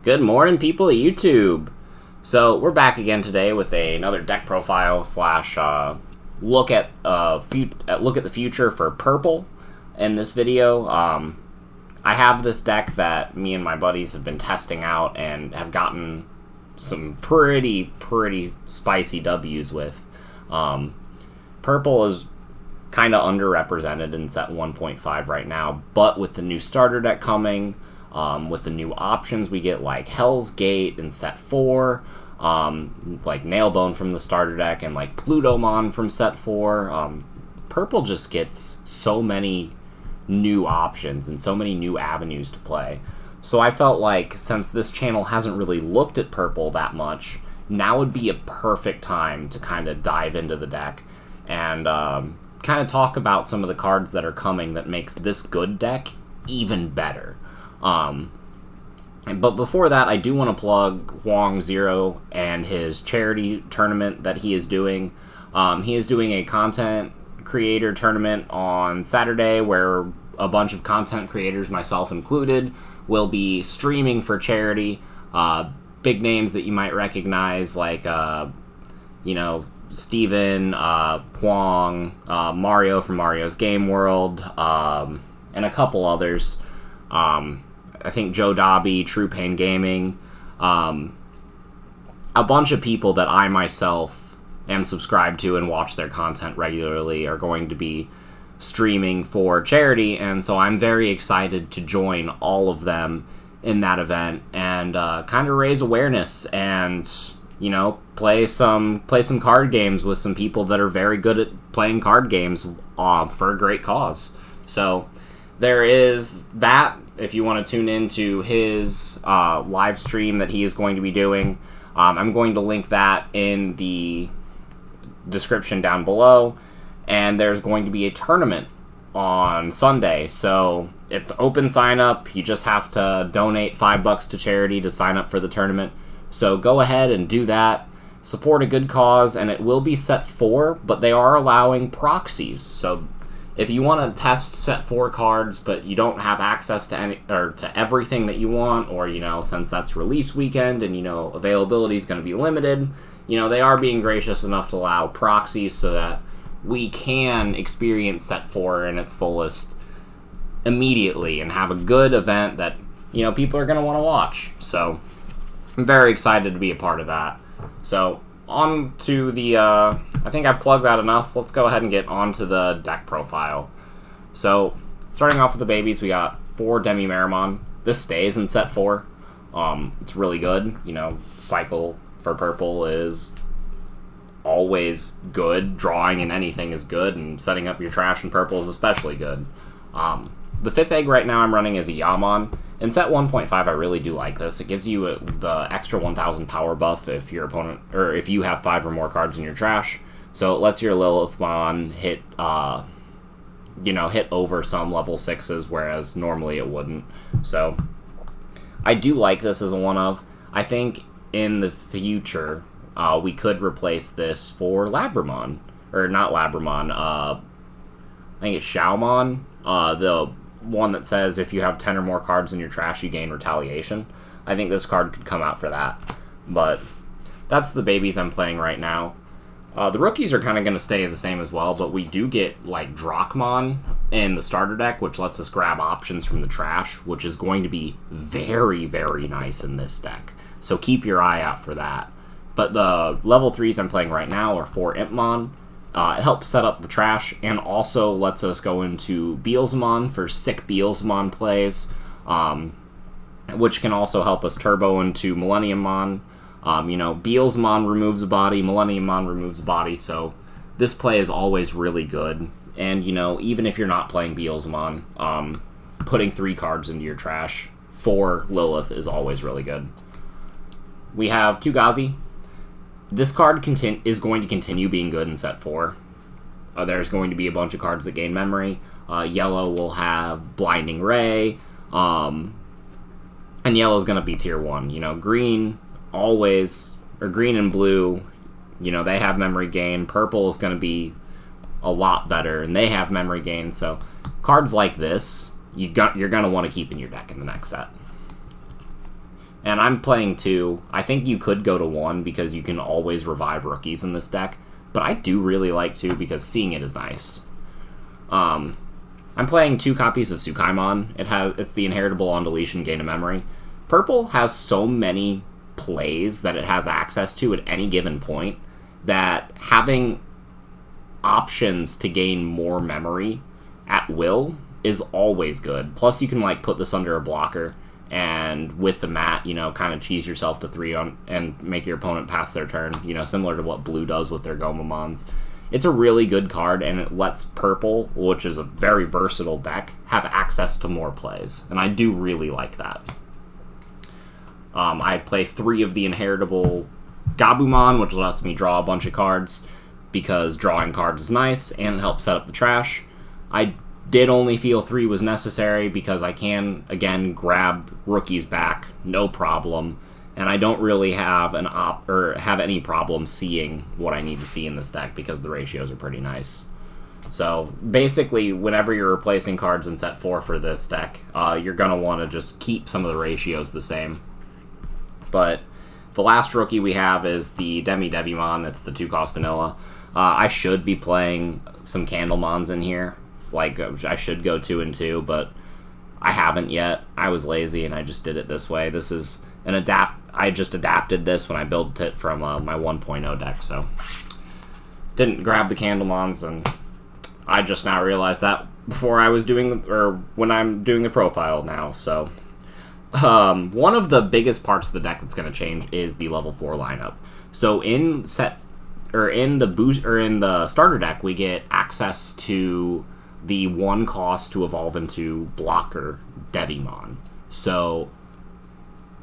Good morning, people of YouTube. So we're back again today with another deck profile slash look at the future for purple. In this video, I have this deck that me and my buddies have been testing out and have gotten some pretty spicy W's with. Purple is kind of underrepresented in set 1.5 right now, but with the new starter deck coming, with the new options we get like Hell's Gate in set 4, like Nailbone from the starter deck, and like Plutomon from set 4, Purple just gets so many new options and so many new avenues to play. So I felt like since this channel hasn't really looked at Purple that much, now would be a perfect time to kind of dive into the deck and kind of talk about some of the cards that are coming that makes this good deck even better. But before that, I do want to plug Hoang Zero and his charity tournament that he is doing. He is doing a content creator tournament on Saturday where a bunch of content creators, myself included, will be streaming for charity. Big names that you might recognize like, Steven, Hoang, Mario from Mario's Game World, and a couple others. I think Joe Dobby, True Pain Gaming, a bunch of people that I myself am subscribed to and watch their content regularly are going to be streaming for charity, and so I'm very excited to join all of them in that event and kind of raise awareness and, play some card games with some people that are very good at playing card games for a great cause. So there is that. If you want to tune into his live stream that he is going to be doing, I'm going to link that in the description down below. And there's going to be a tournament on Sunday, so it's open sign up. You just have to donate $5 to charity to sign up for the tournament. So go ahead and do that. Support a good cause, and it will be set 4, but they are allowing proxies. So if you want to test set 4 cards, but you don't have access to any or to everything that you want, or since that's release weekend and availability is going to be limited, they are being gracious enough to allow proxies so that we can experience set 4 in its fullest immediately and have a good event that people are going to want to watch. So I'm very excited to be a part of that. So on to the, I think I've plugged that enough. Let's go ahead and get on to the deck profile. So, starting off with the babies, we got 4 Millenniummon. This stays in set 4. It's really good. Cycle for purple is always good. Drawing in anything is good, and setting up your trash in purple is especially good. The 5th egg right now I'm running is a Yammon. In set 1.5, I really do like this. It gives you the extra 1000 power buff if your opponent, or if you have 5 or more cards in your trash. So it lets your Lilithmon hit, hit over some level 6s, whereas normally it wouldn't. So I do like this as a one-of. I think in the future, we could replace this for Labramon. Or not Labramon, I think it's Xiaomon. The one that says if you have 10 or more cards in your trash, you gain retaliation. I think this card could come out for that. But that's the babies I'm playing right now. The rookies are kind of going to stay the same as well, but we do get like Drachmon in the starter deck, which lets us grab options from the trash, which is going to be very nice in this deck. So keep your eye out for that. But the level 3s I'm playing right now are 4 Impmon. It helps set up the trash and also lets us go into Beelzemon for sick Beelzemon plays, which can also help us turbo into Millenniummon. Beelzemon removes a body, Millenniummon removes a body, so this play is always really good. And, even if you're not playing Beelzemon, putting 3 cards into your trash for Lilith is always really good. We have Tugazi. This card is going to continue being good in set 4. There's going to be a bunch of cards that gain memory. Yellow will have Blinding Ray, and yellow's going to be tier 1. Green always, or green and blue, they have memory gain. Purple is going to be a lot better, and they have memory gain. So cards like this, you're going to want to keep in your deck in the next set. And I'm playing 2. I think you could go to 1 because you can always revive rookies in this deck. But I do really like 2 because seeing it is nice. I'm playing 2 copies of Tsukaimon. It's the inheritable on deletion, gain a memory. Purple has so many plays that it has access to at any given point that having options to gain more memory at will is always good. Plus, you can like put this under a blocker and with the mat, kind of cheese yourself to 3 on and make your opponent pass their turn, similar to what blue does with their Gomamons. It's a really good card, and it lets purple, which is a very versatile deck, have access to more plays, and I do really like that. I play 3 of the inheritable Gabumon, which lets me draw a bunch of cards, because drawing cards is nice, and it helps set up the trash. I did only feel 3 was necessary, because I can, again, grab rookies back, no problem, and I don't really have have any problem seeing what I need to see in this deck, because the ratios are pretty nice. So, basically, whenever you're replacing cards in set 4 for this deck, you're going to want to just keep some of the ratios the same. But the last rookie we have is the Devimon. It's the 2-cost vanilla. I should be playing some Candlemons in here. Like, I should go 2 and 2, but I haven't yet. I was lazy and I just did it this way. This is an I just adapted this when I built it from my 1.0 deck, so didn't grab the Candlemons, and I just now realized that before I was when I'm doing the profile now. So one of the biggest parts of the deck that's going to change is the level 4 lineup. So in the starter deck, we get access to the 1 cost to evolve into blocker Devimon. So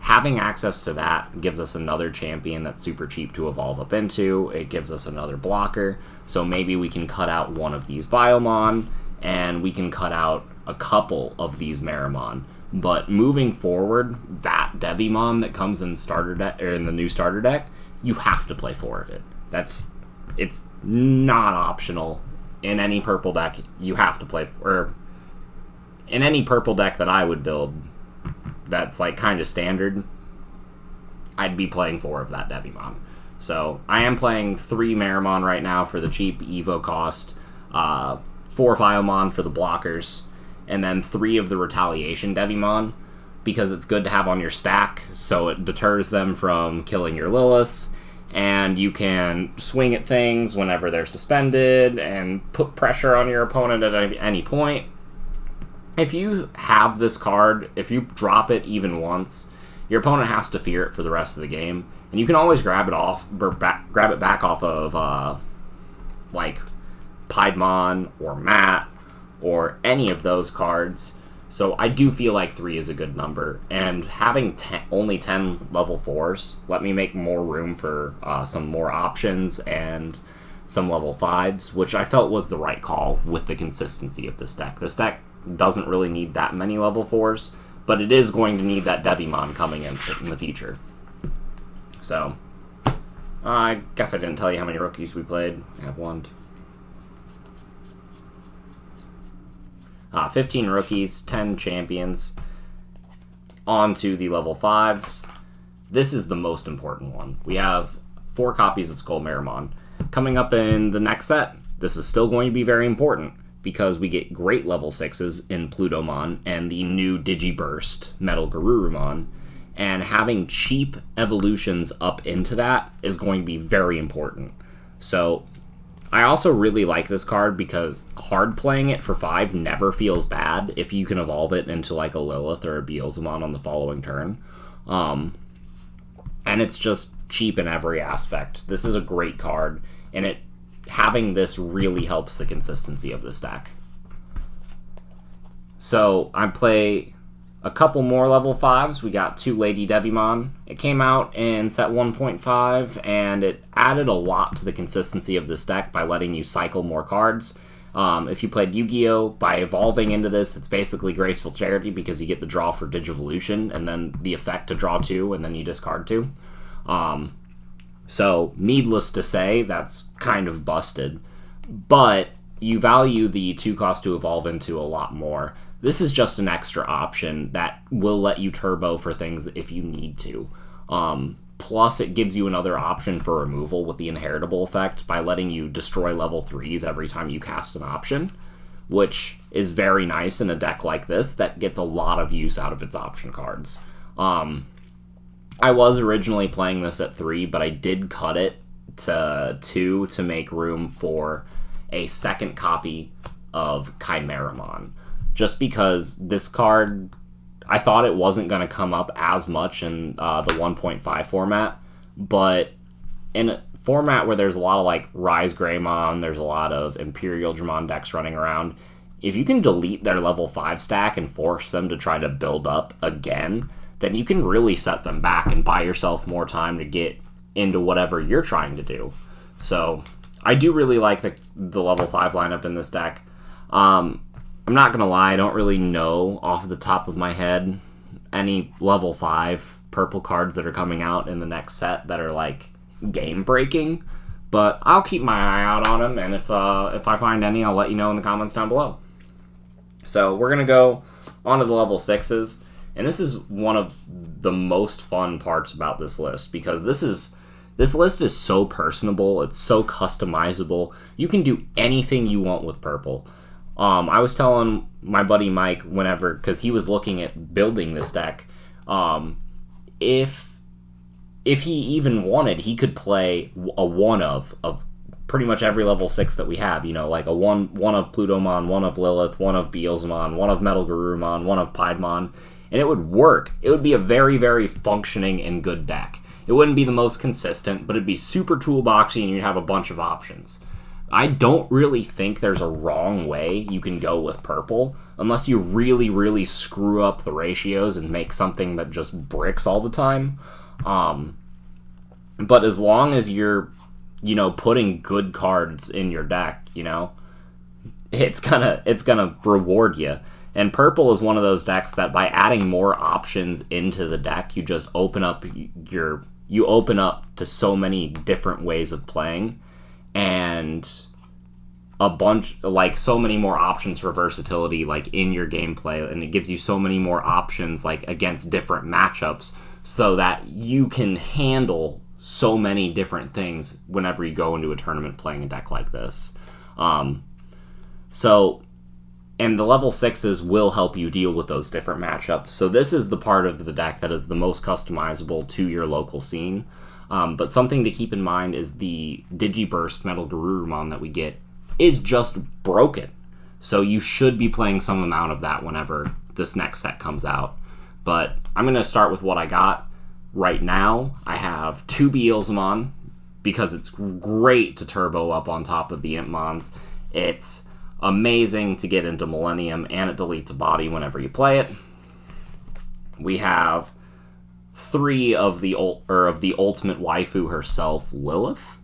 having access to that gives us another champion that's super cheap to evolve up into. It gives us another blocker. So maybe we can cut out one of these Vilemon, and we can cut out a couple of these Meramon. But moving forward, that Devimon that comes in in the new starter deck, you have to play 4 of it. It's not optional. In any purple deck, you have to play, or in any purple deck that I would build that's like kind of standard, I'd be playing 4 of that Devimon. So I am playing 3 Meramon right now for the cheap Evo cost, 4 Vilemon for the blockers, and then 3 of the Retaliation Devimon, because it's good to have on your stack, so it deters them from killing your Liliths, and you can swing at things whenever they're suspended and put pressure on your opponent at any point. If you have this card, if you drop it even once, your opponent has to fear it for the rest of the game, and you can always grab it back off of like Piedmon or Matt or any of those cards. So I do feel like 3 is a good number, and having only 10 level 4s let me make more room for some more options and some level 5s, which I felt was the right call with the consistency of this deck. This deck doesn't really need that many level 4s, but it is going to need that Devimon coming in the future. So, I guess I didn't tell you how many rookies we played. I have 15 rookies, 10 champions. On to the level 5s. This is the most important one. We have 4 copies of Skull Meramon. Coming up in the next set, this is still going to be very important, because we get great level 6s in Plutomon and the new Digiburst BlackMetalGarurururururumon, and having cheap evolutions up into that is going to be very important. So I also really like this card because hard playing it for 5 never feels bad if you can evolve it into like a Lilith or a Beelzemon on the following turn. And it's just cheap in every aspect. This is a great card, and having this really helps the consistency of this deck. So I play a couple more level 5s. We got 2 Lady Devimon. It came out in set 1.5, and it added a lot to the consistency of this deck by letting you cycle more cards. If you played Yu-Gi-Oh! By evolving into this, it's basically Graceful Charity, because you get the draw for Digivolution, and then the effect to draw 2, and then you discard 2. So, needless to say, that's kind of busted. But you value the 2 cost to evolve into a lot more. this is just an extra option that will let you turbo for things if you need to. Plus, it gives you another option for removal with the inheritable effect by letting you destroy level 3s every time you cast an option, which is very nice in a deck like this that gets a lot of use out of its option cards. I was originally playing this at 3, but I did cut it to 2 to make room for a second copy of Millenniummon. Just because this card, I thought it wasn't going to come up as much in the 1.5 format, but in a format where there's a lot of like Rise Greymon, there's a lot of Imperial Dramon decks running around, if you can delete their level 5 stack and force them to try to build up again, then you can really set them back and buy yourself more time to get into whatever you're trying to do. So I do really like the level 5 lineup in this deck. I'm not gonna lie, I don't really know off the top of my head any level 5 purple cards that are coming out in the next set that are like game breaking, but I'll keep my eye out on them, and if I find any, I'll let you know in the comments down below. So we're gonna go on to the level 6s, and this is one of the most fun parts about this list, because this list is so personable, it's so customizable. You can do anything you want with purple. I was telling my buddy Mike whenever, because he was looking at building this deck, if he even wanted, he could play a one of pretty much every level 6 that we have. You know, like a one of Plutomon, one of Lilith, one of Beelzemon, one of MetalGarururumon, one of Piedmon, and it would work. It would be a very, very functioning and good deck. It wouldn't be the most consistent, but it'd be super toolboxy, and you'd have a bunch of options. I don't really think there's a wrong way you can go with purple, unless you really, really screw up the ratios and make something that just bricks all the time. But as long as you're, putting good cards in your deck, it's gonna reward you. And purple is one of those decks that by adding more options into the deck, you just open up to so many different ways of playing, and so many more options for versatility, like in your gameplay, and it gives you so many more options, like against different matchups, so that you can handle so many different things whenever you go into a tournament playing a deck like this. And the level 6s will help you deal with those different matchups. So this is the part of the deck that is the most customizable to your local scene. But something to keep in mind is the Digiburst MetalGarururumon that we get is just broken. So you should be playing some amount of that whenever this next set comes out. But I'm going to start with what I got. Right now, I have 2 Beelzemon, because it's great to turbo up on top of the Impmons. It's amazing to get into Millennium, and it deletes a body whenever you play it. We have 3 of the ultimate waifu herself, Lilith.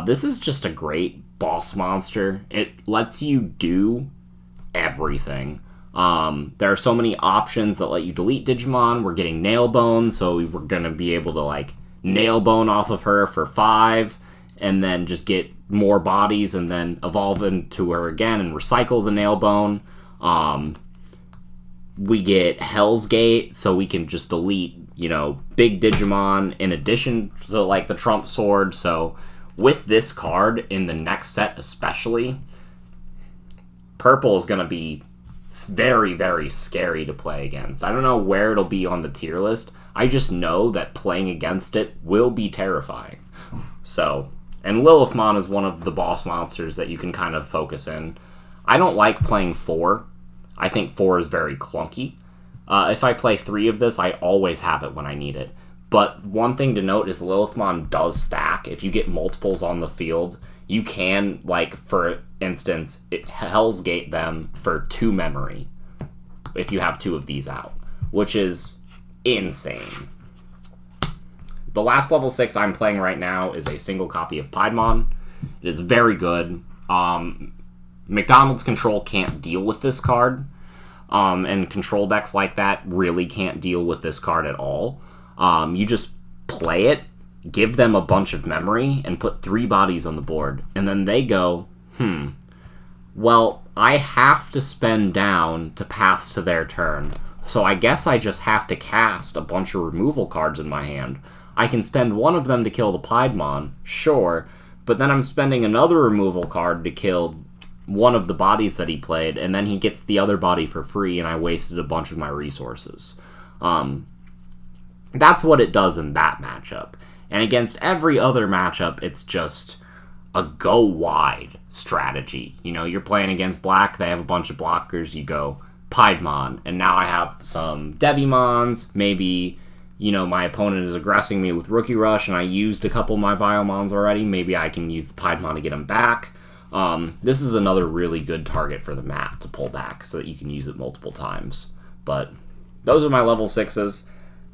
This is just a great boss monster. It lets you do everything. There are so many options that let you delete Digimon. We're getting Nailbone, so we're going to be able to Nailbone off of her for 5, and then just get more bodies, and then evolve into her again and recycle the Nailbone. We get Hell's Gate, so we can just delete, big Digimon in addition to the Trump Sword. So with this card in the next set especially, purple is going to be very, very scary to play against. I don't know where it'll be on the tier list. I just know that playing against it will be terrifying. And Lilithmon is one of the boss monsters that you can kind of focus in. I don't like playing 4. I think 4 is very clunky. If I play 3 of this, I always have it when I need it. But one thing to note is Lilithmon does stack. If you get multiples on the field, you can, for instance, Hell's Gate them for 2 memory if you have 2 of these out, which is insane. The last level 6 I'm playing right now is a single copy of Piedmon. It is very good. McDonald's Control can't deal with this card, and control decks like that really can't deal with this card at all. You just play it, give them a bunch of memory, and put 3 bodies on the board, and then they go, well, I have to spend down to pass to their turn. So I guess I just have to cast a bunch of removal cards in my hand. I can spend one of them to kill the Piedmon, sure, but then I'm spending another removal card to kill one of the bodies that he played, and then he gets the other body for free, and I wasted a bunch of my resources. That's what it does in that matchup. And against every other matchup, it's just a go-wide strategy. You know, you're playing against black, they have a bunch of blockers, you go Piedmon, and now I have some Devimons, maybe, you know, my opponent is aggressing me with Rookie Rush, and I used a couple of my Viomons already, maybe I can use the Piedmon to get him back. This is another really good target for the map to pull back, so that you can use it multiple times. But those are my level 6s.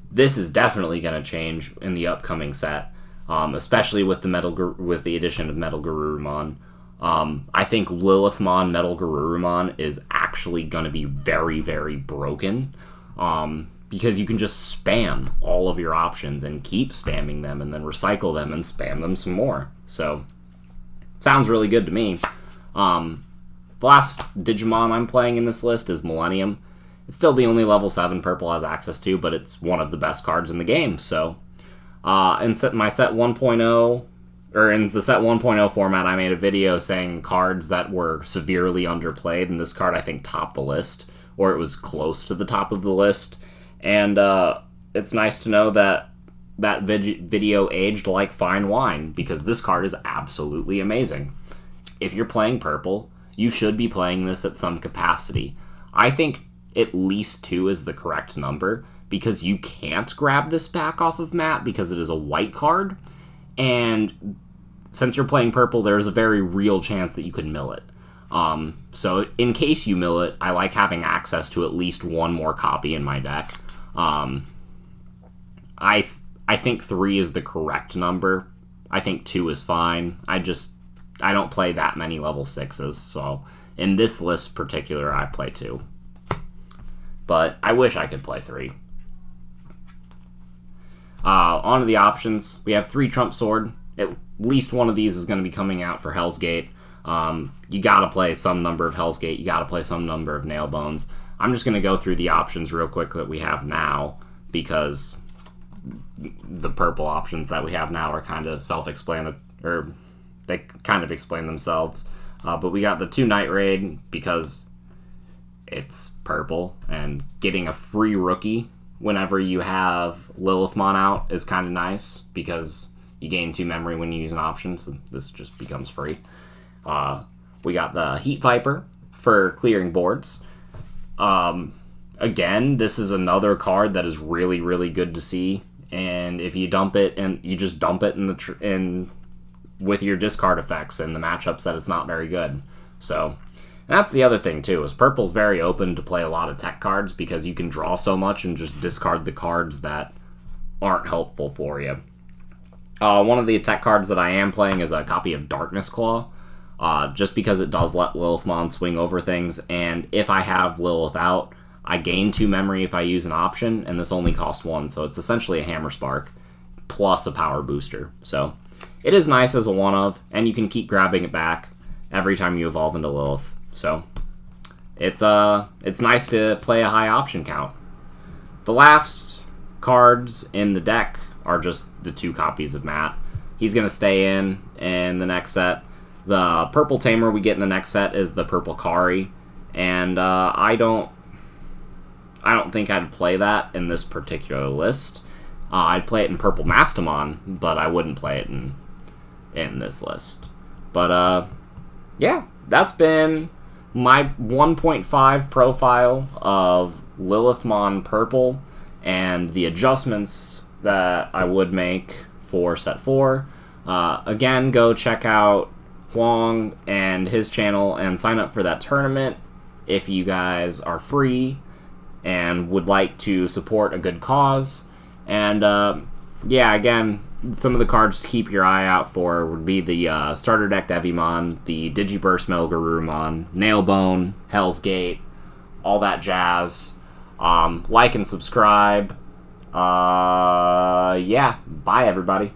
This is definitely going to change in the upcoming set, especially with the addition of BlackMetalGarurururururumon. I think Lilithmon BlackMetalGarururururumon is actually going to be very, very broken, because you can just spam all of your options and keep spamming them and then recycle them and spam them some more. So, sounds really good to me. The last Digimon I'm playing in this list is Millennium. It's still the only level 7 purple has access to, but it's one of the best cards in the game, so... in my set 1.0, or in the set 1.0 format, I made a video saying cards that were severely underplayed, and this card, I think, topped the list, or it was close to the top of the list, and it's nice to know that that video aged like fine wine, because this card is absolutely amazing. If you're playing purple, you should be playing this at some capacity. I think at least 2 is the correct number, because you can't grab this back off of Matt because it is a white card, and since you're playing purple, there's a very real chance that you could mill it. So in case you mill it, I like having access to at least one more copy in my deck. I think 3 is the correct number. I think 2 is fine. I don't play that many level 6s, so in this list particular, I play 2. But I wish I could play 3. On to the options. We have 3 Trump Sword. At least one of these is going to be coming out for Hell's Gate. You gotta play some number of Hell's Gate. You gotta play some number of Nail Bones. I'm just going to go through the options real quick that we have now, because the purple options that we have now are kind of self-explanatory, or they kind of explain themselves. But we got the 2 Night Raid, because it's purple, and getting a free rookie whenever you have Lilithmon out is kind of nice, because you gain 2 memory when you use an option, so this just becomes free. We got the Heat Viper for clearing boards. Again, this is another card that is really, really good to see, and if you dump it, and you just dump it in with your discard effects in the matchups that it's not very good. So that's the other thing too, is purple's very open to play a lot of tech cards, because you can draw so much and just discard the cards that aren't helpful for you. One of the tech cards that I am playing is a copy of Darkness Claw, just because it does let Lilithmon swing over things, and if I have Lilith out, I gain 2 memory if I use an option, and this only costs 1, so it's essentially a Hammer Spark plus a power booster. So it is nice as a one-of, and you can keep grabbing it back every time you evolve into Lilith. So it's nice to play a high option count. The last cards in the deck are just the 2 copies of Matt. He's going to stay in the next set. The purple tamer we get in the next set is the purple Kari, and I don't think I'd play that in this particular list. I'd play it in purple Mastamon, but I wouldn't play it in this list. But yeah, that's been my 1.5 profile of Lilithmon purple and the adjustments that I would make for set 4. Again, go check out Hoang and his channel and sign up for that tournament if you guys are free and would like to support a good cause. And yeah, again, some of the cards to keep your eye out for would be the starter deck Devimon, the Digiburst BlackMetalGarururururumon, Nailbone, Hell's Gate, all that jazz. Like and subscribe. Yeah, bye everybody.